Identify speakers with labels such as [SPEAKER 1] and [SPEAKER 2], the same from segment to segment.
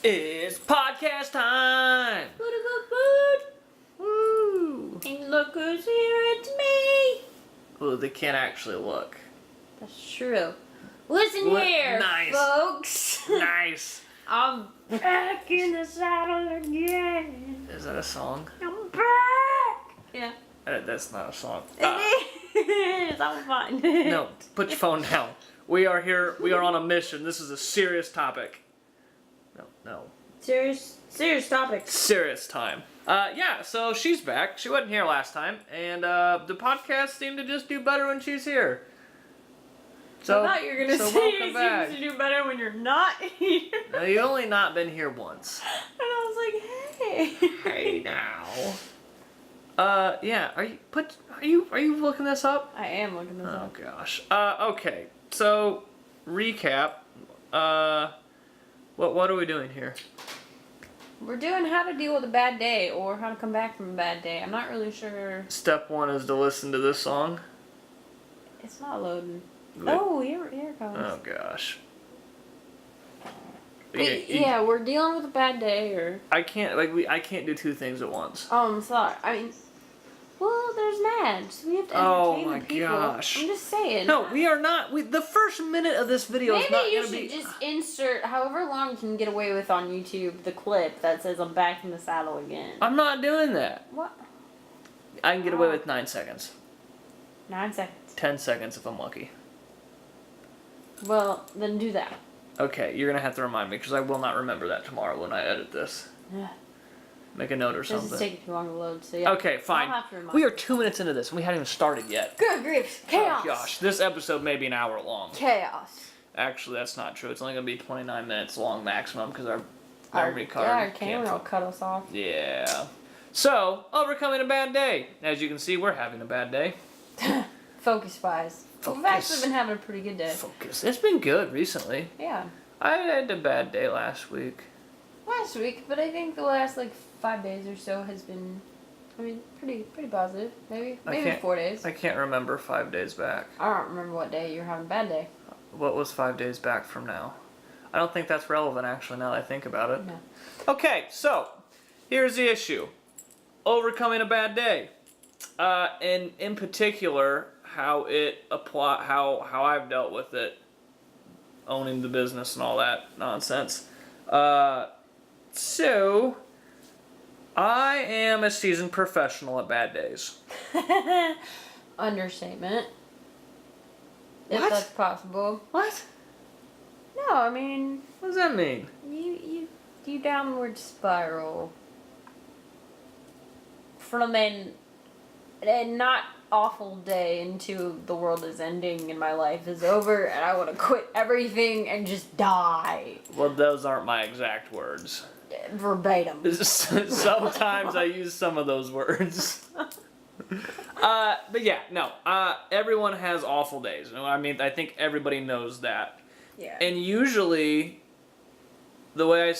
[SPEAKER 1] It's podcast time! Woo!
[SPEAKER 2] And look who's here, it's me!
[SPEAKER 1] Well, they can't actually look.
[SPEAKER 2] That's true. Listen here,
[SPEAKER 1] nice.
[SPEAKER 2] folks.
[SPEAKER 1] Nice.
[SPEAKER 2] I'm back in the saddle again.
[SPEAKER 1] Is that a song?
[SPEAKER 2] I'm back! Yeah.
[SPEAKER 1] That's not a song.
[SPEAKER 2] It is. I'm fine.
[SPEAKER 1] No, put your phone down. We are here. We are on a mission. This is a serious topic. No.
[SPEAKER 2] Serious topic.
[SPEAKER 1] Serious time. Yeah, so she's back. She wasn't here last time, and the podcast seemed to just do better when she's here. So,
[SPEAKER 2] I thought you were going to say it seems to do better when you're not here.
[SPEAKER 1] No, you've only not been here once.
[SPEAKER 2] And I was like, hey.
[SPEAKER 1] Hey now. Yeah, are you looking this up?
[SPEAKER 2] I am looking this up.
[SPEAKER 1] Oh gosh. Okay. So, recap. What are we doing here?
[SPEAKER 2] We're doing how to deal with a bad day or how to come back from a bad day. I'm not really sure.
[SPEAKER 1] Step 1 is to listen to this song.
[SPEAKER 2] It's not loading. Oh, here it comes.
[SPEAKER 1] Oh gosh.
[SPEAKER 2] Yeah, we're dealing with a bad day, or
[SPEAKER 1] I can't do two things at once.
[SPEAKER 2] Oh, I'm sorry. I mean, well, there's Mads. So we have to entertain the people.
[SPEAKER 1] Gosh.
[SPEAKER 2] I'm just saying.
[SPEAKER 1] No, we are not. The first minute of this video is not going to be.
[SPEAKER 2] Maybe you should just insert however long you can get away with on YouTube the clip that says I'm back in the saddle again.
[SPEAKER 1] I'm not doing that.
[SPEAKER 2] What?
[SPEAKER 1] I can get away with 9 seconds.
[SPEAKER 2] 9 seconds.
[SPEAKER 1] 10 seconds if I'm lucky.
[SPEAKER 2] Well, then do that.
[SPEAKER 1] Okay, you're gonna have to remind me because I will not remember that tomorrow when I edit this.
[SPEAKER 2] Yeah.
[SPEAKER 1] Make a note or something.
[SPEAKER 2] This is taking too long to load, so yeah.
[SPEAKER 1] Okay, fine.
[SPEAKER 2] I'll have to remind
[SPEAKER 1] We are 2 minutes into this and we haven't even started yet.
[SPEAKER 2] Good grief. Chaos.
[SPEAKER 1] Oh gosh, this episode may be an hour long.
[SPEAKER 2] Chaos.
[SPEAKER 1] Actually, that's not true. It's only gonna be 29 minutes long maximum because our memory card.
[SPEAKER 2] Yeah, our camera will cut us off.
[SPEAKER 1] Yeah. So, overcoming a bad day. As you can see, we're having a bad day.
[SPEAKER 2] Focus-wise. We've actually been having a pretty good day.
[SPEAKER 1] Focus. It's been good recently.
[SPEAKER 2] Yeah.
[SPEAKER 1] I had a bad day last week.
[SPEAKER 2] But I think the last 5 days or so has been, pretty positive. Maybe 4 days.
[SPEAKER 1] I can't remember 5 days back.
[SPEAKER 2] I don't remember what day you were having a bad day.
[SPEAKER 1] What was 5 days back from now? I don't think that's relevant actually now that I think about it.
[SPEAKER 2] No.
[SPEAKER 1] Okay, so here's the issue. Overcoming a bad day. And in particular, how I've dealt with it, owning the business and all that nonsense. So I am a seasoned professional at bad days.
[SPEAKER 2] Understatement.
[SPEAKER 1] What?
[SPEAKER 2] If that's possible.
[SPEAKER 1] What?
[SPEAKER 2] No, I mean,
[SPEAKER 1] What does that mean?
[SPEAKER 2] you downward spiral from a not awful day into the world is ending and my life is over and I want to quit everything and just die.
[SPEAKER 1] Well, those aren't my exact words.
[SPEAKER 2] Verbatim.
[SPEAKER 1] Sometimes I use some of those words. But yeah, no. Everyone has awful days. I think everybody knows that.
[SPEAKER 2] Yeah.
[SPEAKER 1] And usually, the way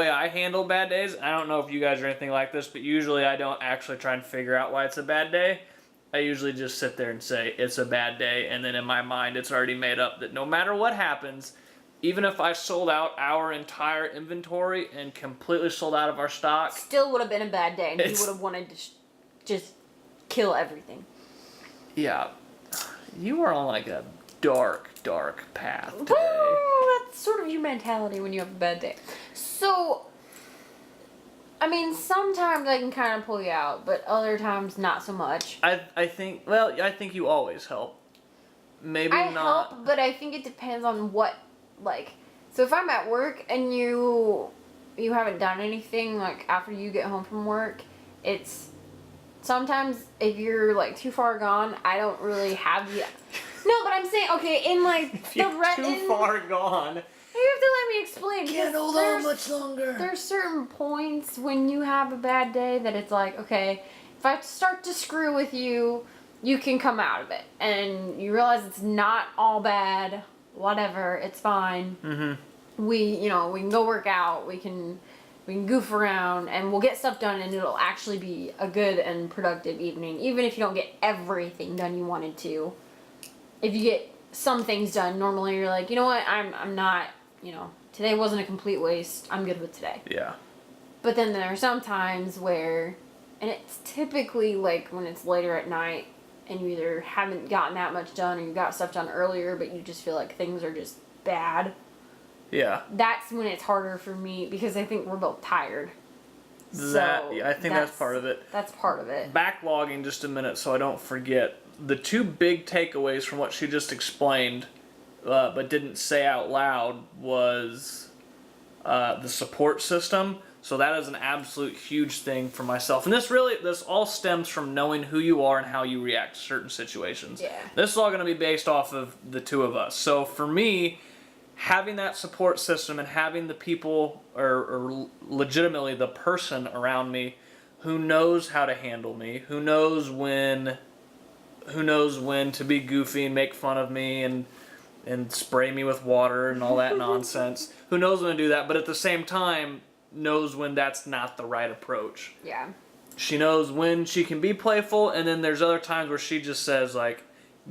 [SPEAKER 1] I handle bad days, I don't know if you guys are anything like this, but usually I don't actually try and figure out why it's a bad day. I usually just sit there and say it's a bad day, and then in my mind it's already made up that no matter what happens, even if I sold out our entire inventory and completely sold out of our stock,
[SPEAKER 2] still would have been a bad day, and you would have wanted to just kill everything.
[SPEAKER 1] Yeah. You are on a dark path today.
[SPEAKER 2] Well, that's sort of your mentality when you have a bad day. So, sometimes I can kind of pull you out, but other times not so much.
[SPEAKER 1] I think you always help. Maybe
[SPEAKER 2] I
[SPEAKER 1] not.
[SPEAKER 2] help, but I think it depends on what, so if I'm at work and you haven't done anything, after you get home from work, it's, sometimes if you're, too far gone, I don't really have the... No, but I'm saying, okay,
[SPEAKER 1] if you're too far gone.
[SPEAKER 2] You have to let me explain.
[SPEAKER 1] Can't hold on much longer.
[SPEAKER 2] There's certain points when you have a bad day that it's okay, if I start to screw with you, you can come out of it. And you realize it's not all bad, whatever, it's fine. Mm-hmm. We can go work out, we can goof around, and we'll get stuff done, and it'll actually be a good and productive evening, even if you don't get everything done you wanted to. If you get some things done, normally you're like, you know what, I'm not, today wasn't a complete waste. I'm good with today.
[SPEAKER 1] Yeah.
[SPEAKER 2] But then there are some times where, and it's typically like when it's later at night and you either haven't gotten that much done or you got stuff done earlier, but you just feel like things are just bad.
[SPEAKER 1] Yeah.
[SPEAKER 2] That's when it's harder for me because I think we're both tired.
[SPEAKER 1] I think that's part of it.
[SPEAKER 2] That's part of it.
[SPEAKER 1] Backlogging just a minute so I don't forget. The two big takeaways from what she just explained, but didn't say out loud, was the support system. So that is an absolute huge thing for myself. And this all stems from knowing who you are and how you react to certain situations.
[SPEAKER 2] Yeah.
[SPEAKER 1] This is all going to be based off of the two of us. So for me, having that support system and having the people, or legitimately the person around me who knows how to handle me, who knows when to be goofy and make fun of me and spray me with water and all that nonsense, who knows when to do that, but at the same time knows when that's not the right approach.
[SPEAKER 2] Yeah.
[SPEAKER 1] She knows when she can be playful, and then there's other times where she just says, like,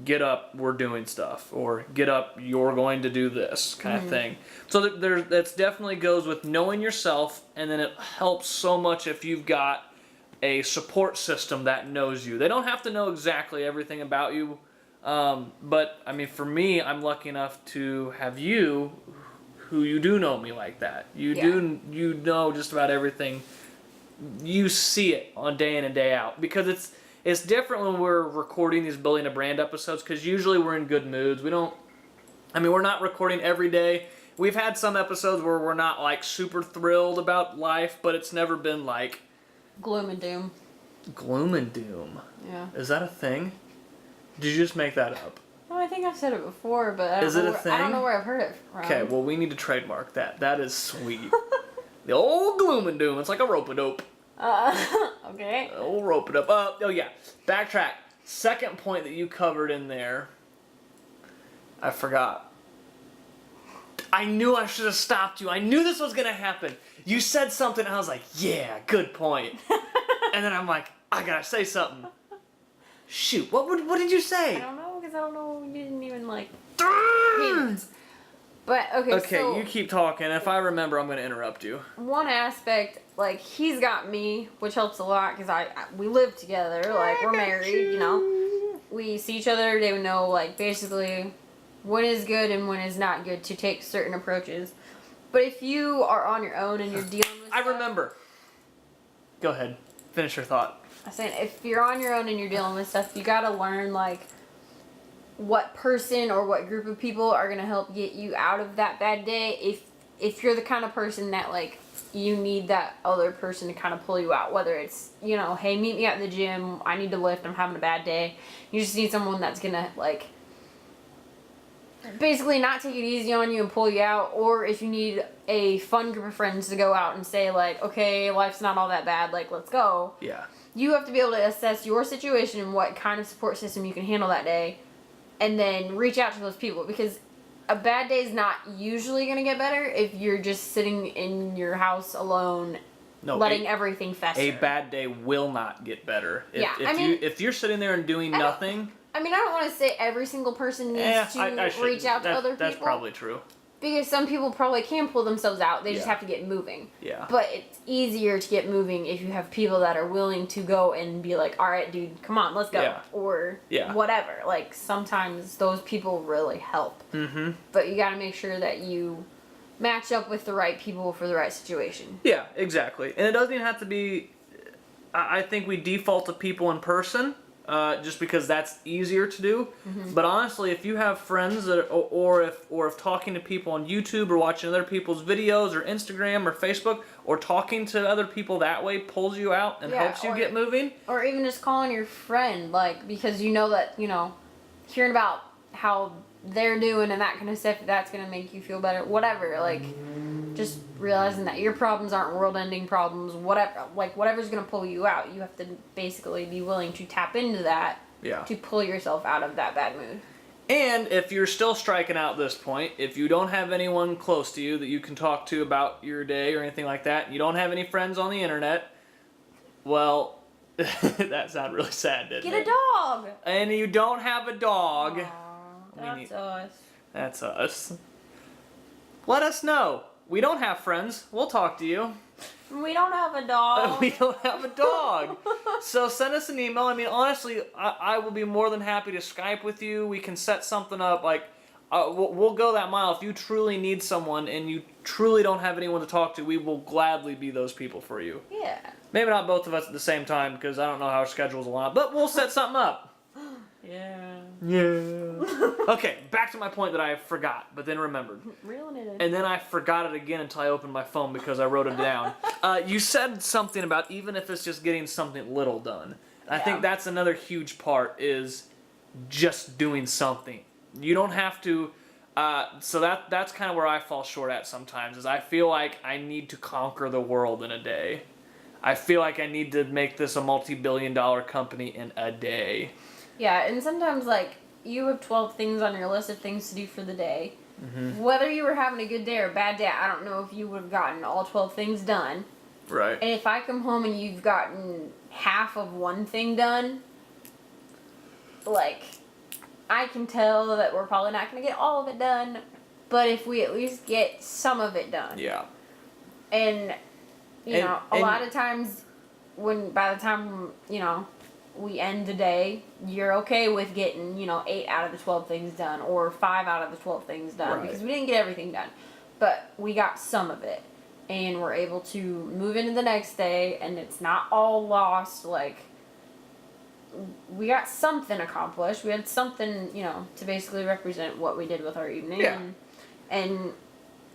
[SPEAKER 1] get up, we're doing stuff, or get up, you're going to do this kind of thing. So that definitely goes with knowing yourself, and then it helps so much if you've got a support system that knows you. They don't have to know exactly everything about you, but I mean, for me, I'm lucky enough to have you, who you do know me like that. You know just about everything. You see it on day in and day out, because it's different when we're recording these Building a Brand episodes, because usually we're in good moods. We're not recording every day. We've had some episodes where we're not like super thrilled about life, but it's never been like
[SPEAKER 2] gloom and doom.
[SPEAKER 1] Gloom and doom.
[SPEAKER 2] Yeah.
[SPEAKER 1] Is that a thing? Did you just make that up?
[SPEAKER 2] No, I think I've said it before, but I don't know where I've heard it from.
[SPEAKER 1] Okay, well, we need to trademark that. That is sweet. The old gloom and doom. It's like a rope-a-dope.
[SPEAKER 2] Okay.
[SPEAKER 1] We'll rope it up. Oh yeah. Backtrack. Second point that you covered in there. I forgot. I knew I should have stopped you. I knew this was going to happen. You said something, and I was like, yeah, good point. And then I'm like, I got to say something. Shoot, what did you say?
[SPEAKER 2] I don't know, because I don't know. You didn't even, like,
[SPEAKER 1] Darn!
[SPEAKER 2] But, okay, so
[SPEAKER 1] you keep talking. If I remember, I'm going to interrupt you.
[SPEAKER 2] One aspect, like, he's got me, which helps a lot, because we live together, like, we're married, you know. We see each other every day. We know, like, basically when is good and when is not good to take certain approaches. But if you are on your own and you're dealing with
[SPEAKER 1] I
[SPEAKER 2] stuff,
[SPEAKER 1] remember. Go ahead. Finish your thought.
[SPEAKER 2] I'm saying, if you're on your own and you're dealing with stuff, you gotta learn, like, what person or what group of people are gonna help get you out of that bad day. If you're the kind of person that, like, you need that other person to kind of pull you out, whether it's, you know, hey, meet me at the gym, I need to lift, I'm having a bad day. You just need someone that's gonna, like, basically not take it easy on you and pull you out. Or if you need a fun group of friends to go out and say, like, okay, life's not all that bad, like, let's go.
[SPEAKER 1] Yeah.
[SPEAKER 2] You have to be able to assess your situation and what kind of support system you can handle that day, and then reach out to those people, because a bad day is not usually going to get better if you're just sitting in your house alone, letting everything fester.
[SPEAKER 1] A bad day will not get better. If you're sitting there and doing nothing.
[SPEAKER 2] I don't want to say every single person needs to reach out to other people.
[SPEAKER 1] That's probably true.
[SPEAKER 2] Because some people probably can pull themselves out. They just have to get moving.
[SPEAKER 1] Yeah.
[SPEAKER 2] But it's easier to get moving if you have people that are willing to go and be like, all right, dude, come on, let's go.
[SPEAKER 1] Yeah.
[SPEAKER 2] Or whatever. Like, sometimes those people really help. Mm-hmm. But you got to make sure that you match up with the right people for the right situation.
[SPEAKER 1] Yeah, exactly. And it doesn't even have to be... I think we default to people in person. Just because that's easier to do. Mm-hmm. But honestly, if you have friends that, or if talking to people on YouTube or watching other people's videos or Instagram or Facebook or talking to other people that way pulls you out and helps you get moving. Or
[SPEAKER 2] even just calling your friend, like, because you know that, you know, hearing about how they're doing and that kind of stuff, that's going to make you feel better. Whatever, like, just realizing that your problems aren't world-ending problems, whatever's going to pull you out, you have to basically be willing to tap into that to pull yourself out of that bad mood.
[SPEAKER 1] And if you're still striking out at this point, if you don't have anyone close to you that you can talk to about your day or anything like that, you don't have any friends on the internet, well, that sounded really sad, didn't it?
[SPEAKER 2] Get a dog!
[SPEAKER 1] And you don't have a dog.
[SPEAKER 2] Aww, that's us.
[SPEAKER 1] That's us. Let us know. we don't have friends. We'll talk to you.
[SPEAKER 2] We don't have a dog.
[SPEAKER 1] We don't have a dog. So send us an email. I mean, honestly, I will be more than happy to Skype with you. We can set something up. Like, we'll go that mile. If you truly need someone and you truly don't have anyone to talk to, we will gladly be those people for you.
[SPEAKER 2] Yeah.
[SPEAKER 1] Maybe not both of us at the same time, because I don't know how our schedules align, but we'll set something up.
[SPEAKER 2] Yeah.
[SPEAKER 1] Okay, back to my point that I forgot, but then remembered.
[SPEAKER 2] Reeling it in.
[SPEAKER 1] And then I forgot it again until I opened my phone because I wrote it down. You said something about even if it's just getting something little done. I think that's another huge part is just doing something. You don't have to... so that's kind of where I fall short at sometimes, is I feel like I need to conquer the world in a day. I feel like I need to make this a multi-billion-dollar company in a day.
[SPEAKER 2] Yeah, and sometimes, like, you have 12 things on your list of things to do for the day.
[SPEAKER 1] Mm-hmm.
[SPEAKER 2] Whether you were having a good day or a bad day, I don't know if you would have gotten all 12 things done.
[SPEAKER 1] Right.
[SPEAKER 2] And if I come home and you've gotten half of one thing done, like, I can tell that we're probably not going to get all of it done, but if we at least get some of it done.
[SPEAKER 1] Yeah.
[SPEAKER 2] And, you know, a lot of times by the time, you know, we end the day, you're okay with getting, 8 out of the 12 things done or 5 out of the 12 things done because we didn't get everything done. But we got some of it and we're able to move into the next day and it's not all lost. Like, we got something accomplished. We had something, to basically represent what we did with our evening.
[SPEAKER 1] Yeah.
[SPEAKER 2] And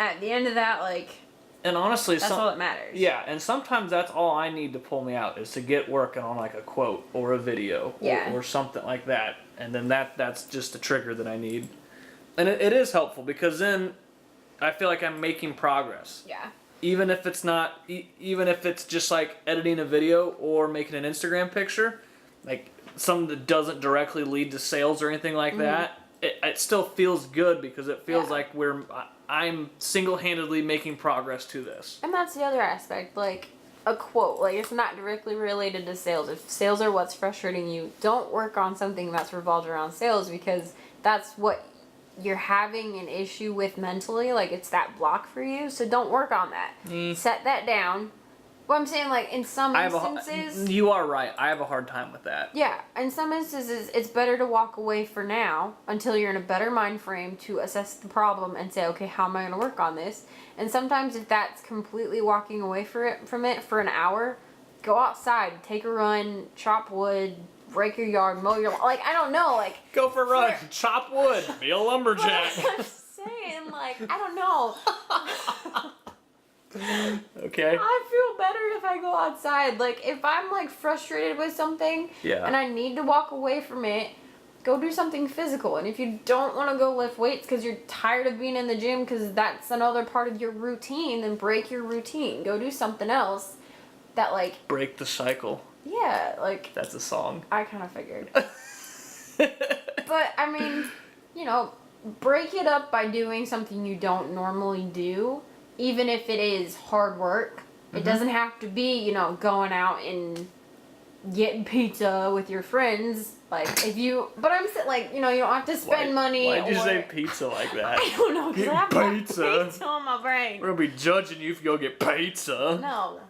[SPEAKER 2] at the end of that, like...
[SPEAKER 1] And honestly,
[SPEAKER 2] that's all that matters.
[SPEAKER 1] Yeah, and sometimes that's all I need to pull me out is to get working on like a quote or a video or something like that, and then that's just a trigger that I need, and it is helpful because then I feel like I'm making progress.
[SPEAKER 2] Yeah.
[SPEAKER 1] Even if it's not, even if it's just like editing a video or making an Instagram picture, like something that doesn't directly lead to sales or anything like that, it still feels good because it feels like I'm single-handedly making progress to this.
[SPEAKER 2] And that's the other aspect, like a quote. Like, it's not directly related to sales. If sales are what's frustrating you, don't work on something that's revolved around sales because that's what you're having an issue with mentally. Like, it's that block for you, so don't work on that. Set that down. Well, I'm saying, like, in some instances...
[SPEAKER 1] You are right. I have a hard time with that.
[SPEAKER 2] Yeah. In some instances, it's better to walk away for now until you're in a better mind frame to assess the problem and say, okay, how am I going to work on this? And sometimes if that's completely walking away from it for an hour, go outside, take a run, chop wood, break your yard, mow your... Like, I don't know, like...
[SPEAKER 1] Go for a run, chop wood, be a lumberjack.
[SPEAKER 2] I'm saying, like, I don't know.
[SPEAKER 1] Okay.
[SPEAKER 2] I feel better if I go outside. Like, if I'm, like, frustrated with something and I need to walk away from it, go do something physical. And if you don't want to go lift weights because you're tired of being in the gym because that's another part of your routine, then break your routine. Go do something else that, like...
[SPEAKER 1] Break the cycle.
[SPEAKER 2] Yeah, like...
[SPEAKER 1] That's a song.
[SPEAKER 2] I kind of figured. But, I mean, break it up by doing something you don't normally do. Even if it is hard work, it doesn't have to be, going out and getting pizza with your friends. Like, if you... But I'm saying, like, you don't have to spend money.
[SPEAKER 1] Why'd you say pizza like that?
[SPEAKER 2] I don't know, because I have
[SPEAKER 1] pizza.
[SPEAKER 2] pizza on my brain.
[SPEAKER 1] We're going to be judging you if you go get pizza.
[SPEAKER 2] No.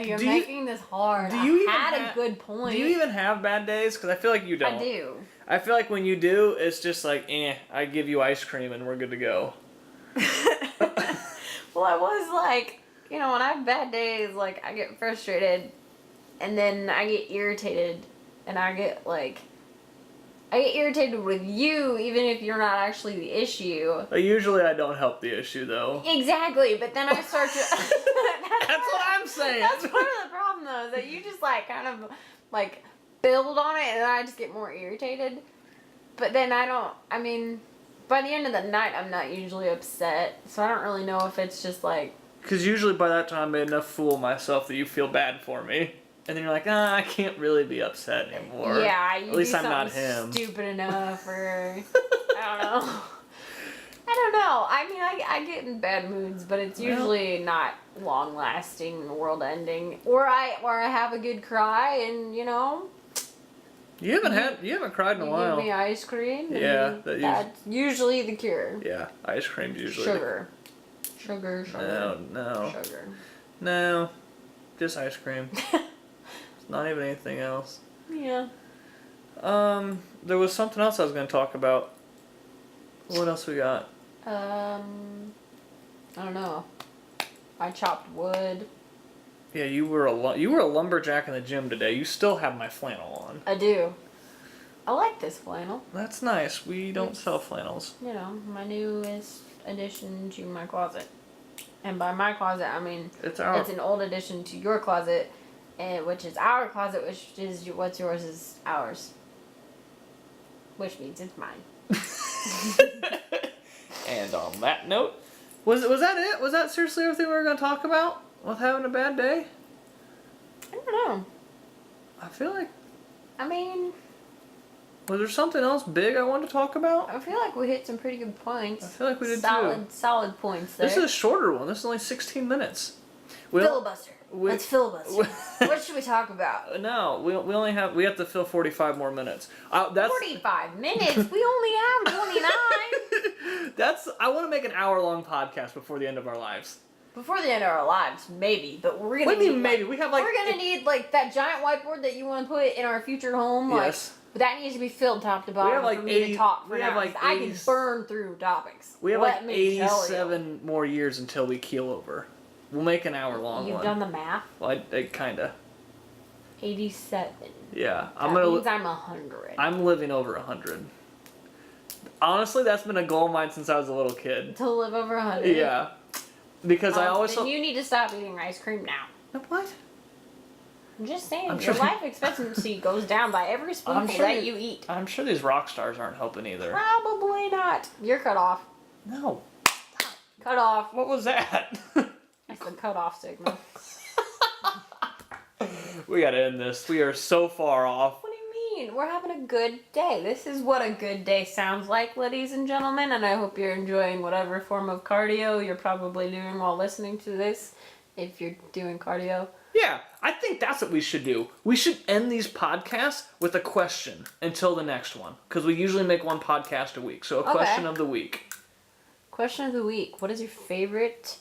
[SPEAKER 2] You're making this hard. I had a good point.
[SPEAKER 1] Do you even have bad days? Because I feel like you don't.
[SPEAKER 2] I do.
[SPEAKER 1] I feel like when you do, it's just like, I give you ice cream and we're good to go.
[SPEAKER 2] Well, I was like, when I have bad days, like, I get frustrated, and then I get irritated, and I get irritated with you, even if you're not actually the issue.
[SPEAKER 1] Usually I don't help the issue, though.
[SPEAKER 2] Exactly, but then I start to...
[SPEAKER 1] That's what I'm saying.
[SPEAKER 2] That's part of the problem, though, is that you just, like, kind of, like, build on it, and then I just get more irritated. But then by the end of the night, I'm not usually upset, so I don't really know if it's just like...
[SPEAKER 1] Because usually by that time I made enough fool of myself that you feel bad for me. And then you're like, I can't really be upset anymore.
[SPEAKER 2] Yeah, you
[SPEAKER 1] At least
[SPEAKER 2] do
[SPEAKER 1] I'm not him.
[SPEAKER 2] Stupid enough, or... I don't know. I don't know. I mean, I get in bad moods, but it's usually not long-lasting, world-ending. Or I have a good cry, and,
[SPEAKER 1] You haven't cried in a while.
[SPEAKER 2] Give me ice cream.
[SPEAKER 1] Yeah,
[SPEAKER 2] that's usually the cure.
[SPEAKER 1] Yeah, ice cream's usually
[SPEAKER 2] sugar. Sugar.
[SPEAKER 1] No.
[SPEAKER 2] Sugar.
[SPEAKER 1] No. Just ice cream. It's not even anything else.
[SPEAKER 2] Yeah.
[SPEAKER 1] There was something else I was going to talk about. What else we got?
[SPEAKER 2] I don't know. I chopped wood.
[SPEAKER 1] Yeah, you were a lumberjack in the gym today. You still have my flannel on.
[SPEAKER 2] I do. I like this flannel.
[SPEAKER 1] That's nice. We don't sell flannels.
[SPEAKER 2] You know, my newest addition to my closet. And by my closet, I mean it's an old addition to your closet, which is our closet, which is what's yours is ours. Which means it's mine.
[SPEAKER 1] And on that note, was that it? Was that seriously everything we were going to talk about with having a bad day?
[SPEAKER 2] I don't know.
[SPEAKER 1] I feel like...
[SPEAKER 2] I mean...
[SPEAKER 1] Was there something else big I wanted to talk about?
[SPEAKER 2] I feel like we hit some pretty good points.
[SPEAKER 1] I feel like we did too.
[SPEAKER 2] Solid points there.
[SPEAKER 1] This is a shorter one. This is only 16 minutes.
[SPEAKER 2] Filibuster. Let's filibuster. What should we talk about?
[SPEAKER 1] No, we have to fill 45 more minutes. That's
[SPEAKER 2] 45 minutes? We only have 29.
[SPEAKER 1] I want to make an hour-long podcast before the end of our lives.
[SPEAKER 2] Before the end of our lives, maybe. But we're gonna.
[SPEAKER 1] What do you mean maybe? We have like.
[SPEAKER 2] We're gonna need like that giant whiteboard that you want to put in our future home.
[SPEAKER 1] Yes.
[SPEAKER 2] But that needs to be filled top to bottom for me to talk for now. I can burn through topics.
[SPEAKER 1] We have like 87 more years until we keel over. We'll make an hour-long one.
[SPEAKER 2] You've done the math?
[SPEAKER 1] Well, I kinda.
[SPEAKER 2] 87.
[SPEAKER 1] Yeah,
[SPEAKER 2] That means I'm 100.
[SPEAKER 1] I'm living over 100. Honestly, that's been a goal of mine since I was a little kid.
[SPEAKER 2] To live over 100?
[SPEAKER 1] Yeah. Because I always...
[SPEAKER 2] Then you need to stop eating ice cream now.
[SPEAKER 1] What?
[SPEAKER 2] I'm just saying, your life expectancy goes down by every spoonful that you eat.
[SPEAKER 1] I'm sure these rock stars aren't helping either.
[SPEAKER 2] Probably not. You're cut off.
[SPEAKER 1] No.
[SPEAKER 2] Cut off.
[SPEAKER 1] What was that?
[SPEAKER 2] That's the cut off signal.
[SPEAKER 1] We gotta end this. We are so far off.
[SPEAKER 2] What do you mean? We're having a good day. This is what a good day sounds like, ladies and gentlemen, and I hope you're enjoying whatever form of cardio you're probably doing while listening to this, if you're doing cardio.
[SPEAKER 1] Yeah, I think that's what we should do. We should end these podcasts with a question until the next one. Because we usually make one podcast a week. So a question of the week.
[SPEAKER 2] Question of the week. What is your favorite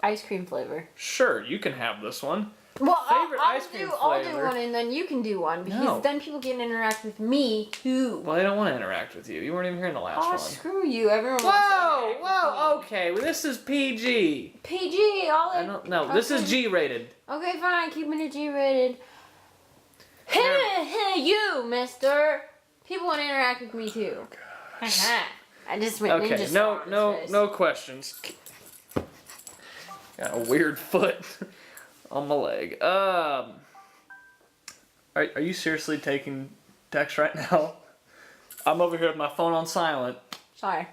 [SPEAKER 2] ice cream flavor?
[SPEAKER 1] Sure, you can have this one.
[SPEAKER 2] Well,
[SPEAKER 1] I'll
[SPEAKER 2] do one and then you can do one. Because then people can interact with me too.
[SPEAKER 1] Well, they don't want to interact with you. You weren't even here in the last one.
[SPEAKER 2] Screw you. Everyone wants to interact with me.
[SPEAKER 1] Okay. Well, this is PG.
[SPEAKER 2] PG,
[SPEAKER 1] No, this is G-rated.
[SPEAKER 2] Okay, fine. Keeping it G-rated. Hey, you, mister. People want to interact with me too. I just went ninja star on his face.
[SPEAKER 1] No questions. Got a weird foot on my leg. Are you seriously taking text right now? I'm over here with my phone on silent.
[SPEAKER 2] Sorry.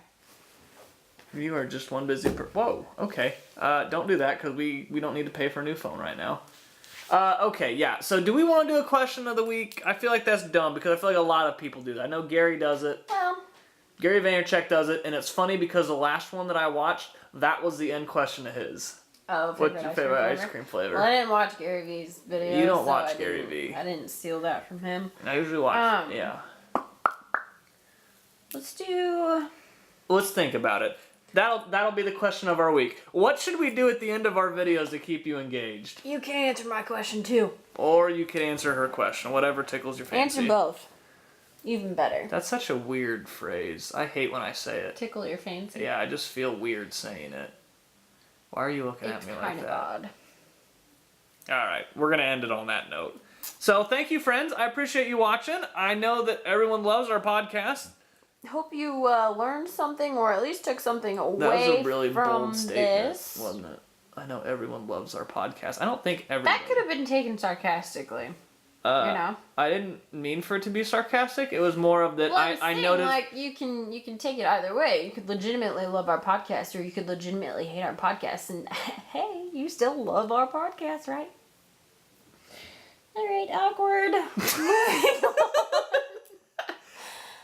[SPEAKER 1] You are just one busy Whoa, okay. Don't do that, because we don't need to pay for a new phone right now. Okay, yeah. So do we want to do a question of the week? I feel like that's dumb, because I feel like a lot of people do that. I know Gary does it.
[SPEAKER 2] Well.
[SPEAKER 1] Gary Vaynerchuk does it, and it's funny because the last one that I watched, that was the end question of his.
[SPEAKER 2] Oh,
[SPEAKER 1] what's your favorite ice cream flavor?
[SPEAKER 2] Well, I didn't watch Gary V's video.
[SPEAKER 1] You don't watch Gary V.
[SPEAKER 2] I didn't steal that from him.
[SPEAKER 1] I usually watch, yeah. Let's think about it. That'll be the question of our week. What should we do at the end of our videos to keep you engaged?
[SPEAKER 2] You can answer my question too.
[SPEAKER 1] Or you can answer her question, whatever tickles your fancy.
[SPEAKER 2] Answer both. Even better.
[SPEAKER 1] That's such a weird phrase. I hate when I say it.
[SPEAKER 2] Tickle your fancy.
[SPEAKER 1] Yeah, I just feel weird saying it. Why are you looking at me like that?
[SPEAKER 2] It's kind of odd.
[SPEAKER 1] Alright, we're going to end it on that note. So, thank you, friends. I appreciate you watching. I know that everyone loves our podcast.
[SPEAKER 2] Hope you learned something, or at least took something away from this.
[SPEAKER 1] That was a really bold statement, wasn't it? I know everyone loves our podcast. I don't think everyone...
[SPEAKER 2] That could have been taken sarcastically. You know?
[SPEAKER 1] I didn't mean for it to be sarcastic. It was more of that I noticed...
[SPEAKER 2] like, you can take it either way. You could legitimately love our podcast, or you could legitimately hate our podcast, and hey, you still love our podcast, right? Alright, awkward.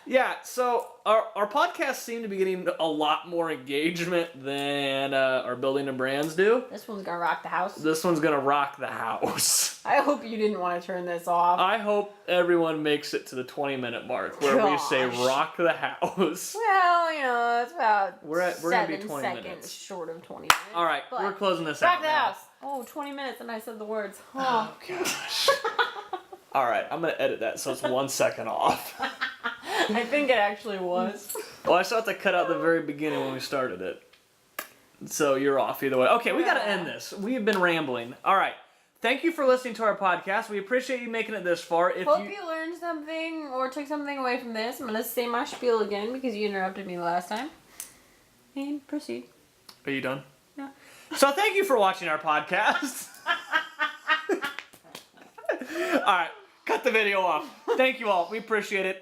[SPEAKER 1] Yeah, so our podcasts seem to be getting a lot more engagement than our building and brands do.
[SPEAKER 2] This one's gonna rock the house.
[SPEAKER 1] This one's gonna rock the house.
[SPEAKER 2] I hope you didn't want to turn this off.
[SPEAKER 1] I hope everyone makes it to the 20-minute mark where we say
[SPEAKER 2] Gosh.
[SPEAKER 1] rock the house.
[SPEAKER 2] Well, you know, it's about
[SPEAKER 1] We're gonna be
[SPEAKER 2] 7
[SPEAKER 1] 20
[SPEAKER 2] seconds
[SPEAKER 1] minutes.
[SPEAKER 2] short of 20 minutes.
[SPEAKER 1] All right,
[SPEAKER 2] But
[SPEAKER 1] we're closing this
[SPEAKER 2] rock
[SPEAKER 1] out
[SPEAKER 2] the
[SPEAKER 1] now.
[SPEAKER 2] house. Oh, 20 minutes and I said the words. Oh.
[SPEAKER 1] Gosh. All right, I'm gonna edit that so it's 1 second off.
[SPEAKER 2] I think it actually was.
[SPEAKER 1] Well, I still have to cut out the very beginning when we started it. So you're off either way. Okay, we gotta end this. We've been rambling. All right. Thank you for listening to our podcast. We appreciate you making it this far.
[SPEAKER 2] Hope you learned something or took something away from this. I'm gonna say my spiel again because you interrupted me last time. And proceed.
[SPEAKER 1] Are you done?
[SPEAKER 2] Yeah.
[SPEAKER 1] So thank you for watching our podcast. All right, cut the video off. Thank you all. We appreciate it.